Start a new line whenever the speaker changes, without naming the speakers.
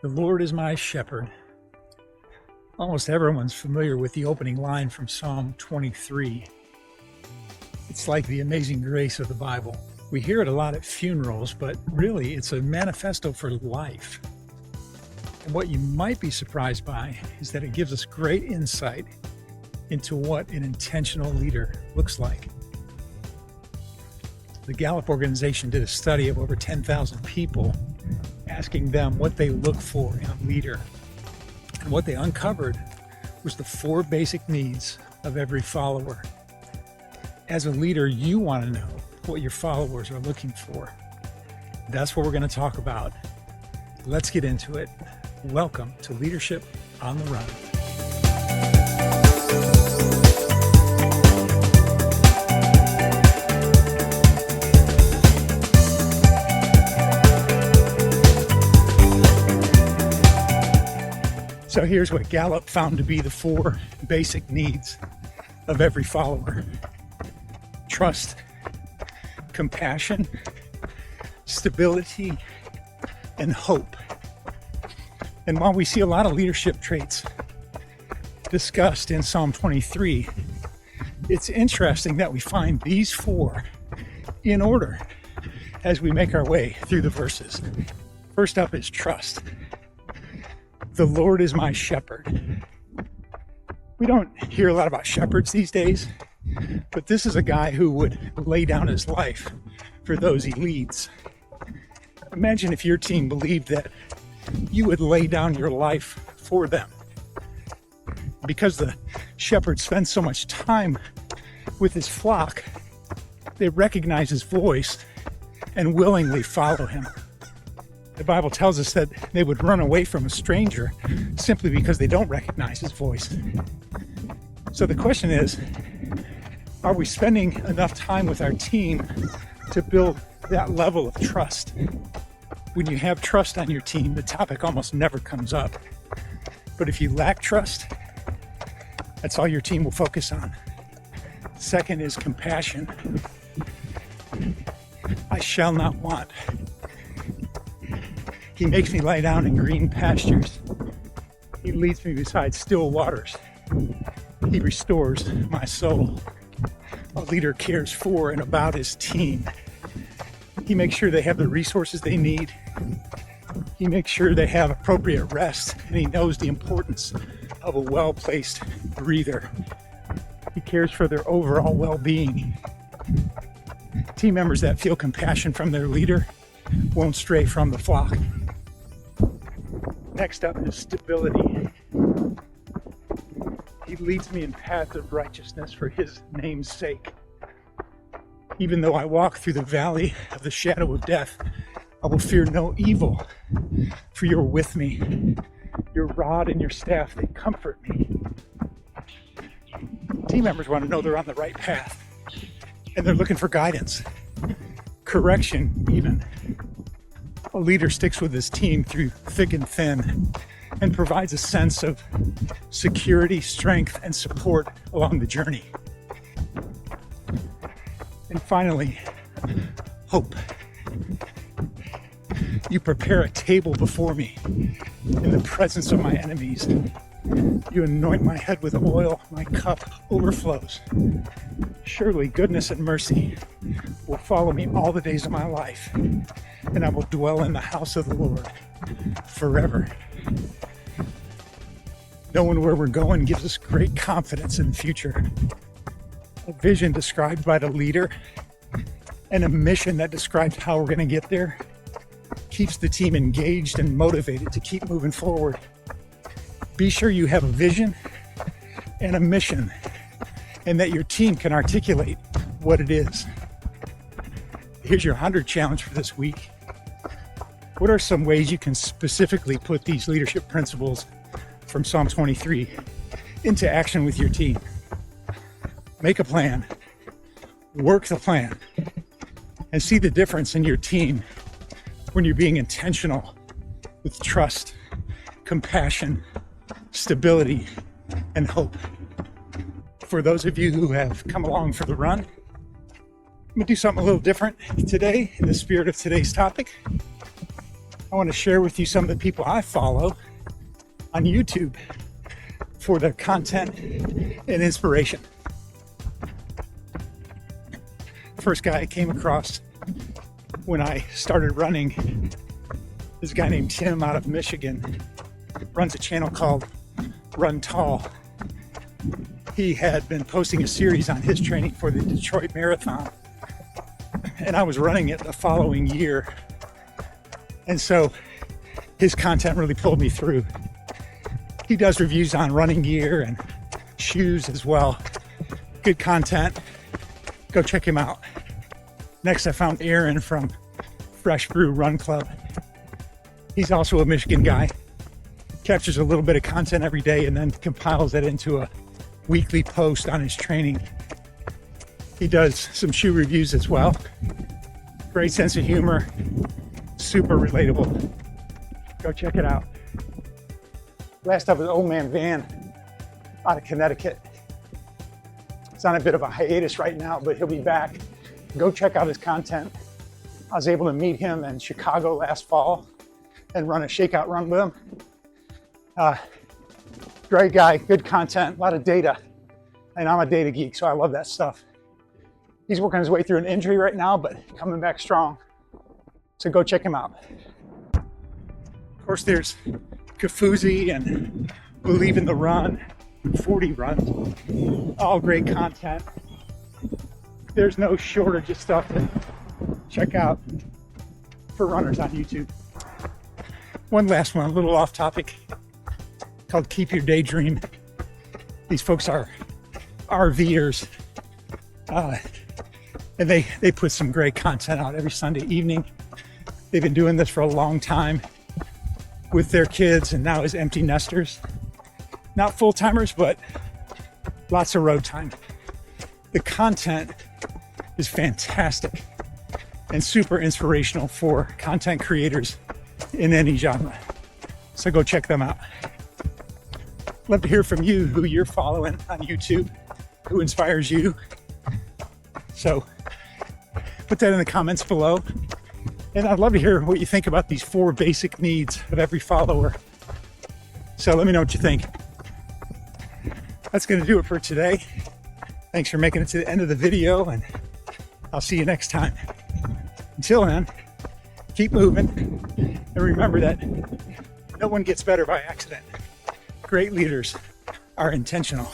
The Lord is my shepherd. Almost everyone's familiar with the opening line from Psalm 23. It's like the amazing grace of the Bible. We hear it a lot at funerals, but really it's a manifesto for life. And what you might be surprised by is that it gives us great insight into what an intentional leader looks like. The Gallup organization did a study of over 10,000 people, asking them what they look for in a leader. And what they uncovered was the 4 basic needs of every follower. As a leader, you want to know what your followers are looking for. That's what we're going to talk about. Let's get into it. Welcome to Leadership on the Run. So here's what Gallup found to be the 4 basic needs of every follower: trust, compassion, stability, and hope. And while we see a lot of leadership traits discussed in Psalm 23, it's interesting that we find these 4 in order as we make our way through the verses. First up is trust. The Lord is my shepherd. We don't hear a lot about shepherds these days, but this is a guy who would lay down his life for those he leads. Imagine if your team believed that you would lay down your life for them. Because the shepherd spends so much time with his flock, they recognize his voice and willingly follow him. The Bible tells us that they would run away from a stranger simply because they don't recognize his voice. So the question is, are we spending enough time with our team to build that level of trust? When you have trust on your team, the topic almost never comes up. But if you lack trust, that's all your team will focus on. Second is compassion. I shall not want. He makes me lie down in green pastures. He leads me beside still waters. He restores my soul. A leader cares for and about his team. He makes sure they have the resources they need. He makes sure they have appropriate rest, and he knows the importance of a well-placed breather. He cares for their overall well-being. Team members that feel compassion from their leader won't stray from the flock. Next up is stability. He leads me in paths of righteousness for his name's sake. Even though I walk through the valley of the shadow of death, I will fear no evil, for you're with me. Your rod and your staff, they comfort me. Team members want to know they're on the right path, and they're looking for guidance, correction even. A leader sticks with his team through thick and thin and provides a sense of security, strength, and support along the journey. And finally, hope. You prepare a table before me in the presence of my enemies. You anoint my head with oil, my cup overflows. Surely goodness and mercy will follow me all the days of my life, and I will dwell in the house of the Lord forever. Knowing where we're going gives us great confidence in the future. A vision described by the leader and a mission that describes how we're going to get there keeps the team engaged and motivated to keep moving forward. Be sure you have a vision and a mission, and that your team can articulate what it is. Here's your 100 challenge for this week. What are some ways you can specifically put these leadership principles from Psalm 23 into action with your team? Make a plan, work the plan, and see the difference in your team when you're being intentional with trust, compassion, stability, and hope. For those of you who have come along for the run, I'm going to do something a little different today in the spirit of today's topic. I I want to share with you some of the people I follow on YouTube for their content and inspiration. First guy I came across when I started running is a guy named Tim out of Michigan. Runs a channel called Run Tall. He had been posting a series on his training for the Detroit Marathon, and I was running it the following year, and so his content really pulled me through. He does reviews on running gear and shoes as well. Good content. Go check him out. Next, I found Aaron from Fresh Brew Run Club. He's also a Michigan guy. Captures a little bit of content every day and then compiles it into a weekly post on his training. He does some shoe reviews as well. Great sense of humor, super relatable. Go check it out. Last up is Old Man Van out of Connecticut. He's on a bit of a hiatus right now, but he'll be back. Go check out his content. I was able to meet him in Chicago last fall and run a shakeout run with him. Great guy, good content, a lot of data. And I'm a data geek, so I love that stuff. He's working his way through an injury right now, but coming back strong. So go check him out. Of course, there's Kafuzi and Believe in the Run, 40 runs, all great content. There's no shortage of stuff to check out for runners on YouTube. One last one, a little off topic, called Keep Your Daydream. These folks are RVers, and they put some great content out every Sunday evening. They've been doing this for a long time with their kids and now as empty nesters. Not full-timers, but lots of road time. The content is fantastic and super inspirational for content creators in any genre. So go check them out. Love to hear from you, who you're following on YouTube, who inspires you. So put that in the comments below. And I'd love to hear what you think about these 4 basic needs of every follower. So let me know what you think. That's going to do it for today. Thanks for making it to the end of the video, and I'll see you next time. Until then, keep moving, and remember that no one gets better by accident. Great leaders are intentional.